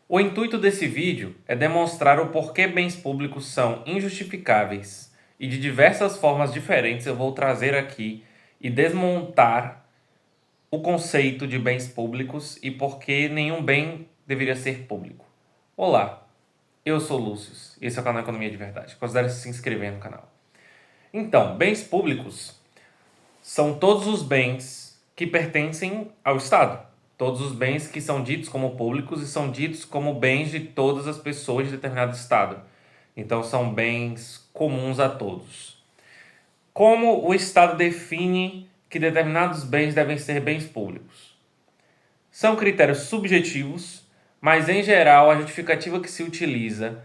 O intuito desse vídeo é demonstrar o porquê bens públicos são injustificáveis e de diversas formas diferentes eu vou trazer aqui e desmontar o conceito de bens públicos e por que nenhum bem deveria ser público. Olá, eu sou Lúcio e esse é o canal Economia de Verdade. Considere se inscrever no canal. Então, bens públicos são todos os bens que pertencem ao Estado. Todos os bens que são ditos como públicos e são ditos como bens de todas as pessoas de determinado Estado. Então, são bens comuns a todos. Como o Estado define que determinados bens devem ser bens públicos? São critérios subjetivos, mas em geral a justificativa que se utiliza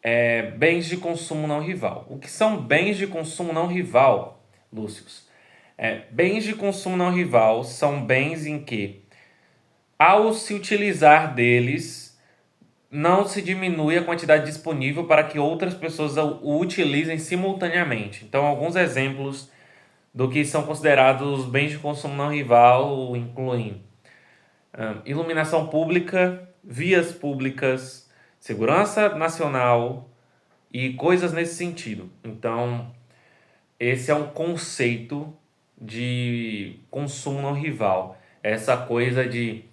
é bens de consumo não rival. O que são bens de consumo não rival, Lúcio? Bens de consumo não rival são bens em que, ao se utilizar deles, não se diminui a quantidade disponível para que outras pessoas o utilizem simultaneamente. Então, alguns exemplos do que são considerados bens de consumo não rival incluem iluminação pública, vias públicas, segurança nacional e coisas nesse sentido. Então, esse é um conceito de consumo não rival. Essa coisa de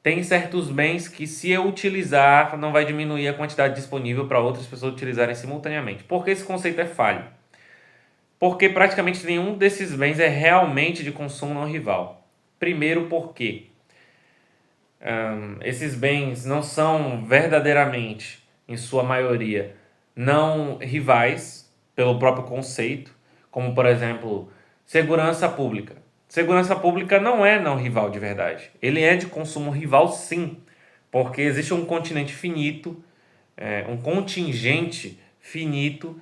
tem certos bens que, se eu utilizar, não vai diminuir a quantidade disponível para outras pessoas utilizarem simultaneamente. Por que esse conceito é falho? Porque praticamente nenhum desses bens é realmente de consumo não rival. Primeiro, porque esses bens não são verdadeiramente, em sua maioria, não rivais, pelo próprio conceito, como, por exemplo, segurança pública. Segurança pública não é não rival de verdade. Ele é de consumo rival, sim, porque existe um continente finito, um contingente finito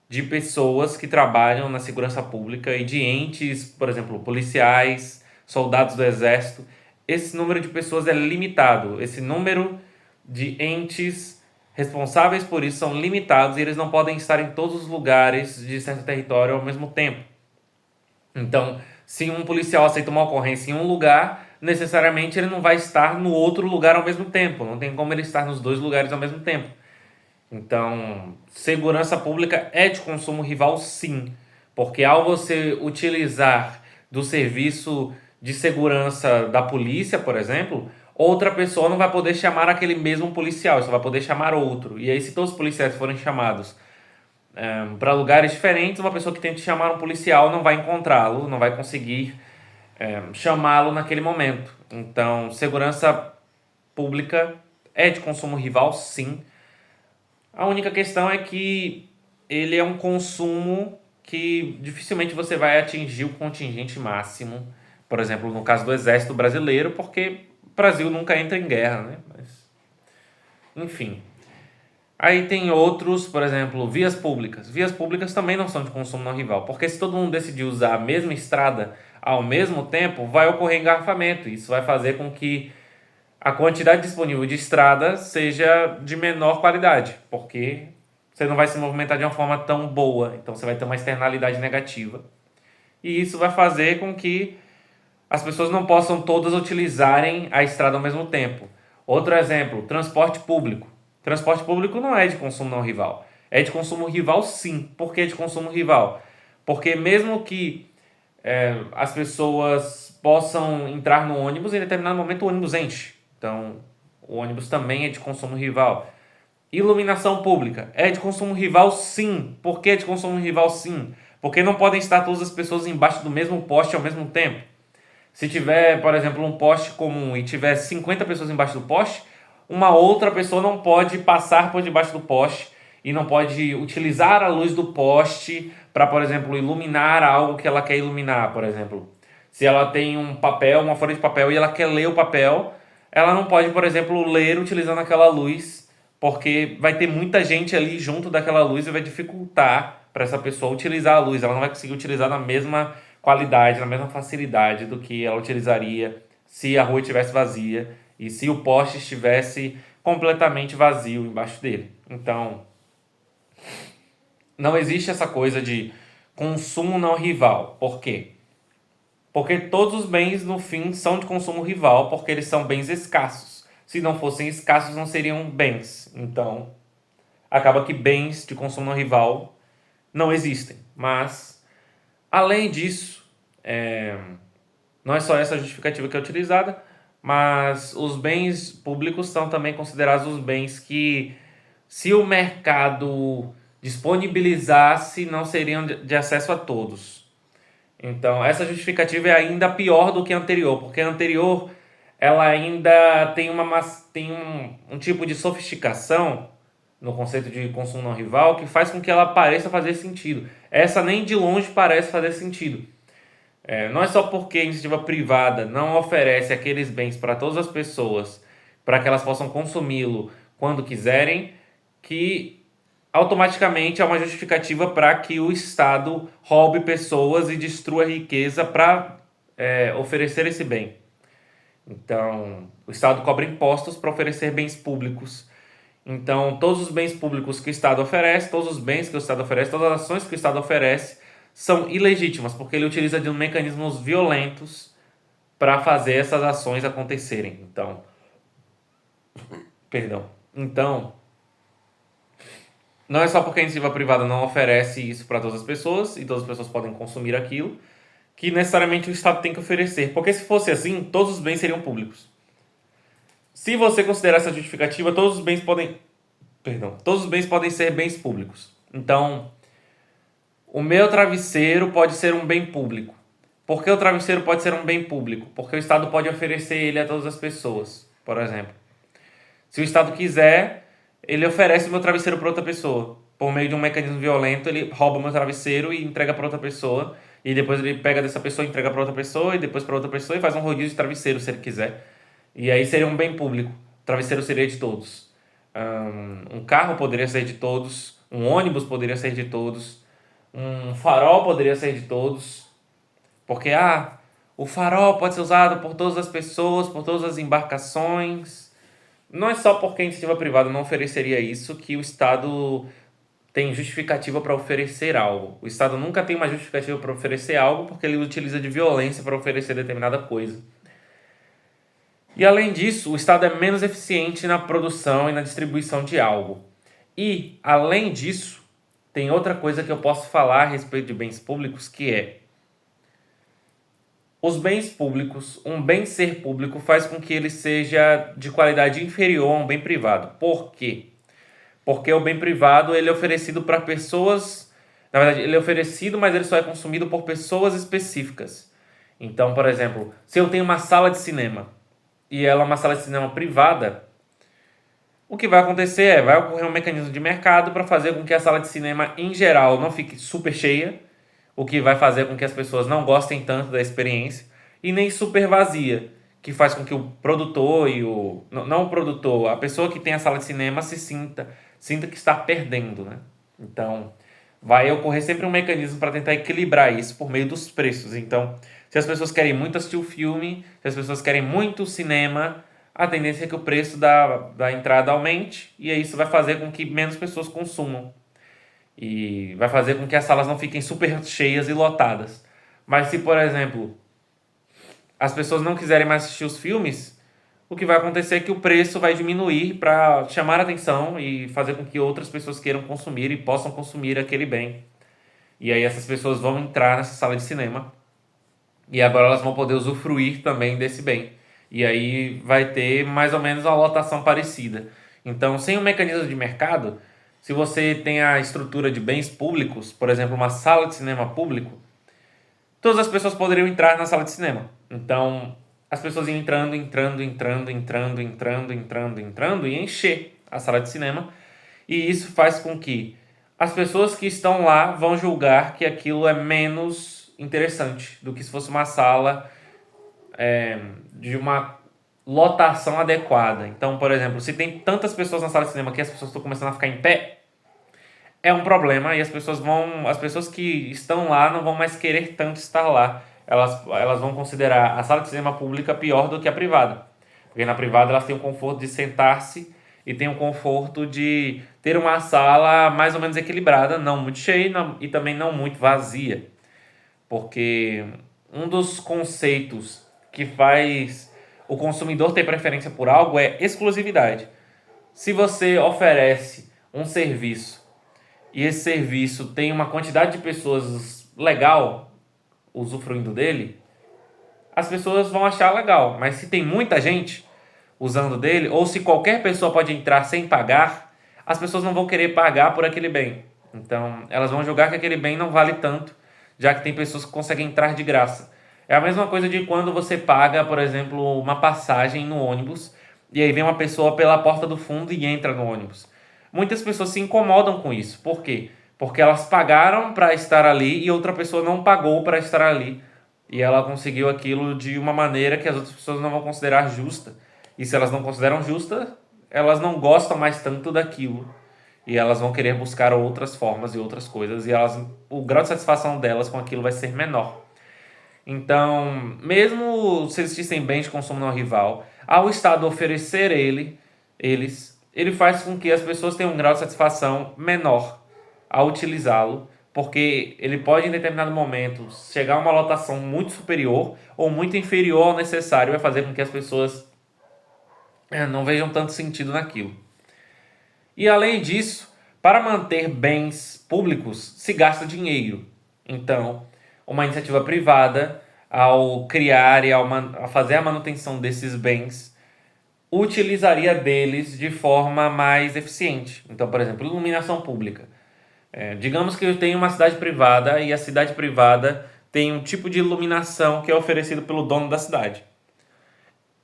de pessoas que trabalham na segurança pública e de entes, por exemplo, policiais, soldados do exército. Esse número de pessoas é limitado. Esse número de entes responsáveis por isso são limitados e eles não podem estar em todos os lugares de certo território ao mesmo tempo. Então, se um policial aceita uma ocorrência em um lugar, necessariamente ele não vai estar no outro lugar ao mesmo tempo. Não tem como ele estar nos dois lugares ao mesmo tempo. Então, segurança pública é de consumo rival, sim, porque ao você utilizar do serviço de segurança da polícia, por exemplo, outra pessoa não vai poder chamar aquele mesmo policial, só vai poder chamar outro. E aí, se todos os policiais forem chamados para lugares diferentes, uma pessoa que tente chamar um policial não vai encontrá-lo, não vai conseguir chamá-lo naquele momento. Então, segurança pública é de consumo rival, sim. A única questão é que ele é um consumo que dificilmente você vai atingir o contingente máximo. Por exemplo, no caso do Exército Brasileiro, porque o Brasil nunca entra em guerra, né? Mas, enfim. Aí tem outros, por exemplo, vias públicas. Vias públicas também não são de consumo não rival, porque se todo mundo decidir usar a mesma estrada ao mesmo tempo, vai ocorrer engarrafamento. Isso vai fazer com que a quantidade disponível de estrada seja de menor qualidade, porque você não vai se movimentar de uma forma tão boa, então você vai ter uma externalidade negativa. E isso vai fazer com que as pessoas não possam todas utilizarem a estrada ao mesmo tempo. Outro exemplo, transporte público. Transporte público não é de consumo não rival. É de consumo rival, sim. Por que de consumo rival? Porque mesmo que as pessoas possam entrar no ônibus, em determinado momento o ônibus enche. Então, o ônibus também é de consumo rival. Iluminação pública é de consumo rival, sim. Por que de consumo rival, sim? Porque não podem estar todas as pessoas embaixo do mesmo poste ao mesmo tempo. Se tiver, por exemplo, um poste comum e tiver 50 pessoas embaixo do poste, uma outra pessoa não pode passar por debaixo do poste e não pode utilizar a luz do poste para, por exemplo, iluminar algo que ela quer iluminar, por exemplo. Se ela tem um papel, uma folha de papel e ela quer ler o papel, ela não pode, por exemplo, ler utilizando aquela luz, porque vai ter muita gente ali junto daquela luz e vai dificultar para essa pessoa utilizar a luz. Ela não vai conseguir utilizar na mesma qualidade, na mesma facilidade do que ela utilizaria se a rua estivesse vazia e se o poste estivesse completamente vazio embaixo dele. Então, não existe essa coisa de consumo não rival. Por quê? Porque todos os bens, no fim, são de consumo rival, porque eles são bens escassos. se não fossem escassos, não seriam bens. Então, acaba que bens de consumo não rival não existem. Mas, além disso, não é só essa justificativa que é utilizada, mas os bens públicos são também considerados os bens que, se o mercado disponibilizasse, não seriam de acesso a todos. Então, essa justificativa é ainda pior do que a anterior, porque a anterior ela ainda tem, tem um tipo de sofisticação no conceito de consumo não rival que faz com que ela pareça fazer sentido. Essa nem de longe parece fazer sentido. Não é só porque a iniciativa privada não oferece aqueles bens para todas as pessoas, para que elas possam consumi-lo quando quiserem, que automaticamente é uma justificativa para que o Estado roube pessoas e destrua riqueza para oferecer esse bem. Então, o Estado cobra impostos para oferecer bens públicos. Então, todos os bens públicos que o Estado oferece, todos os bens que o Estado oferece, todas as ações que o Estado oferece são ilegítimas, porque ele utiliza de mecanismos violentos para fazer essas ações acontecerem. Então, Então, não é só porque a iniciativa privada não oferece isso para todas as pessoas e todas as pessoas podem consumir aquilo, que necessariamente o Estado tem que oferecer. Porque se fosse assim, todos os bens seriam públicos. Se você considerar essa justificativa, todos os bens podem ser bens públicos. Então, o meu travesseiro pode ser um bem público. Por que o travesseiro pode ser um bem público? Porque o Estado pode oferecer ele a todas as pessoas, por exemplo. Se o Estado quiser, ele oferece o meu travesseiro para outra pessoa. Por meio de um mecanismo violento, ele rouba o meu travesseiro e entrega para outra pessoa. E depois ele pega dessa pessoa e entrega para outra pessoa. E depois para outra pessoa e faz um rodízio de travesseiro, se ele quiser. E aí seria um bem público. O travesseiro seria de todos. Um carro poderia ser de todos. Um ônibus poderia ser de todos. Um farol poderia ser de todos. Porque, o farol pode ser usado por todas as pessoas, por todas as embarcações. Não é só porque a iniciativa privada não ofereceria isso que o Estado tem justificativa para oferecer algo. O Estado nunca tem uma justificativa para oferecer algo porque ele utiliza de violência para oferecer determinada coisa. E além disso, o Estado é menos eficiente na produção e na distribuição de algo. E, além disso, tem outra coisa que eu posso falar a respeito de bens públicos, que é os bens públicos, um bem ser público faz com que ele seja de qualidade inferior a um bem privado. Por quê? Porque o bem privado ele é oferecido para pessoas... Na verdade, ele é oferecido, mas ele só é consumido por pessoas específicas. Então, por exemplo, se eu tenho uma sala de cinema e ela é uma sala de cinema privada, o que vai acontecer vai ocorrer um mecanismo de mercado para fazer com que a sala de cinema, em geral, não fique super cheia, o que vai fazer com que as pessoas não gostem tanto da experiência, e nem super vazia, que faz com que o produtor e o... Não o produtor, a pessoa que tem a sala de cinema sinta que está perdendo, né? Então, vai ocorrer sempre um mecanismo para tentar equilibrar isso por meio dos preços. Então, se as pessoas querem muito assistir o filme, se as pessoas querem muito cinema, a tendência é que o preço da entrada aumente, e isso vai fazer com que menos pessoas consumam. E vai fazer com que as salas não fiquem super cheias e lotadas. Mas se, por exemplo, as pessoas não quiserem mais assistir os filmes, o que vai acontecer é que o preço vai diminuir para chamar a atenção e fazer com que outras pessoas queiram consumir e possam consumir aquele bem. E aí essas pessoas vão entrar nessa sala de cinema e agora elas vão poder usufruir também desse bem. E aí vai ter mais ou menos uma lotação parecida. Então, sem um mecanismo de mercado, se você tem a estrutura de bens públicos, por exemplo, uma sala de cinema público, todas as pessoas poderiam entrar na sala de cinema. Então, as pessoas iam entrando e encher a sala de cinema. E isso faz com que as pessoas que estão lá vão julgar que aquilo é menos interessante do que se fosse uma sala de uma lotação adequada. Então, por exemplo, se tem tantas pessoas na sala de cinema que as pessoas estão começando a ficar em pé, é um problema e as pessoas que estão lá não vão mais querer tanto estar lá. Elas vão considerar a sala de cinema pública pior do que a privada. Porque na privada elas têm o conforto de sentar-se e têm o conforto de ter uma sala mais ou menos equilibrada, não muito cheia e também não muito vazia. Porque um dos conceitos que faz o consumidor ter preferência por algo é exclusividade. Se você oferece um serviço e esse serviço tem uma quantidade de pessoas legal usufruindo dele, as pessoas vão achar legal. Mas se tem muita gente usando dele, ou se qualquer pessoa pode entrar sem pagar, as pessoas não vão querer pagar por aquele bem. Então, elas vão julgar que aquele bem não vale tanto, já que tem pessoas que conseguem entrar de graça. É a mesma coisa de quando você paga, por exemplo, uma passagem no ônibus, e aí vem uma pessoa pela porta do fundo e entra no ônibus. Muitas pessoas se incomodam com isso. Por quê? Porque elas pagaram para estar ali e outra pessoa não pagou para estar ali. E ela conseguiu aquilo de uma maneira que as outras pessoas não vão considerar justa. E se elas não consideram justa, elas não gostam mais tanto daquilo. E elas vão querer buscar outras formas e outras coisas. E o grau de satisfação delas com aquilo vai ser menor. Então, mesmo se existissem bens de consumo não rival, ao Estado oferecer ele faz com que as pessoas tenham um grau de satisfação menor ao utilizá-lo, porque ele pode, em determinado momento, chegar a uma lotação muito superior ou muito inferior ao necessário, vai fazer com que as pessoas não vejam tanto sentido naquilo. E além disso, para manter bens públicos se gasta dinheiro. Então, uma iniciativa privada, ao criar e ao fazer a manutenção desses bens, utilizaria deles de forma mais eficiente. Então, por exemplo, iluminação pública. Digamos que eu tenho uma cidade privada e a cidade privada tem um tipo de iluminação que é oferecido pelo dono da cidade.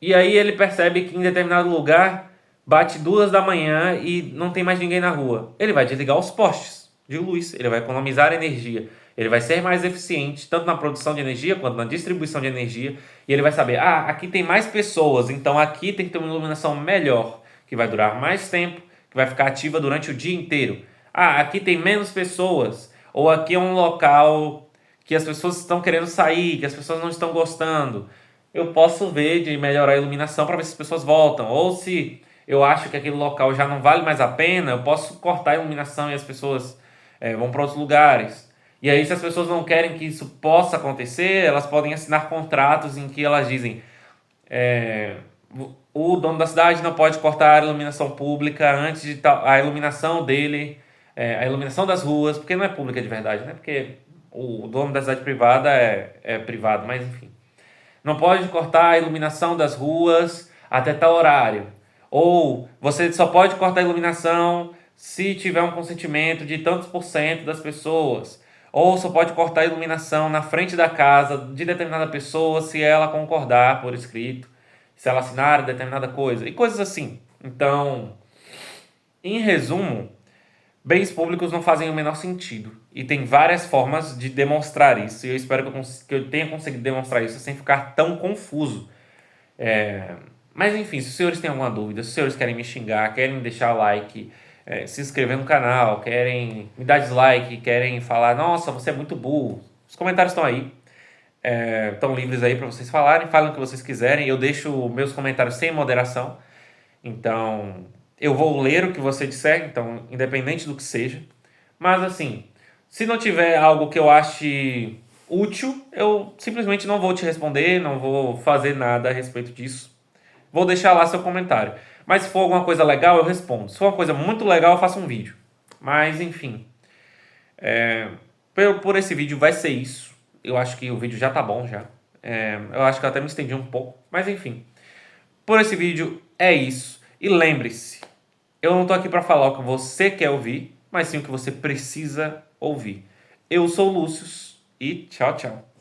E aí ele percebe que em determinado lugar bate 2 da manhã e não tem mais ninguém na rua. Ele vai desligar os postes de luz, ele vai economizar energia, ele vai ser mais eficiente tanto na produção de energia quanto na distribuição de energia, e ele vai saber, aqui tem mais pessoas, então aqui tem que ter uma iluminação melhor, que vai durar mais tempo, que vai ficar ativa durante o dia inteiro. Aqui tem menos pessoas, ou aqui é um local que as pessoas estão querendo sair, que as pessoas não estão gostando. Eu posso ver de melhorar a iluminação para ver se as pessoas voltam, ou se eu acho que aquele local já não vale mais a pena, eu posso cortar a iluminação e as pessoas vão para outros lugares. E aí, se as pessoas não querem que isso possa acontecer, elas podem assinar contratos em que elas dizem o dono da cidade não pode cortar a iluminação pública antes de a iluminação dele, a iluminação das ruas, porque não é pública de verdade, né? Porque o dono da cidade privada é privado, mas enfim. Não pode cortar a iluminação das ruas até tal horário. Ou você só pode cortar a iluminação se tiver um consentimento de tantos por cento das pessoas. Ou só pode cortar a iluminação na frente da casa de determinada pessoa se ela concordar por escrito, se ela assinar determinada coisa, e coisas assim. Então, em resumo, bens públicos não fazem o menor sentido. E tem várias formas de demonstrar isso. E eu espero que eu tenha conseguido demonstrar isso sem ficar tão confuso. Mas enfim, se os senhores têm alguma dúvida, se os senhores querem me xingar, querem deixar like, se inscrever no canal, querem me dar dislike, querem falar, nossa, você é muito burro, os comentários estão aí. Estão livres aí para vocês falarem, falem o que vocês quiserem. Eu deixo meus comentários sem moderação. Então, eu vou ler o que você disser, então, independente do que seja. Mas assim, se não tiver algo que eu ache útil, eu simplesmente não vou te responder, não vou fazer nada a respeito disso. Vou deixar lá seu comentário. Mas se for alguma coisa legal, eu respondo. Se for uma coisa muito legal, eu faço um vídeo. Mas, enfim. Por esse vídeo vai ser isso. Eu acho que o vídeo já tá bom, já. Eu acho que eu até me estendi um pouco. Mas, enfim. Por esse vídeo é isso. E lembre-se, eu não tô aqui para falar o que você quer ouvir, mas sim o que você precisa ouvir. Eu sou o Lúcio e tchau, tchau.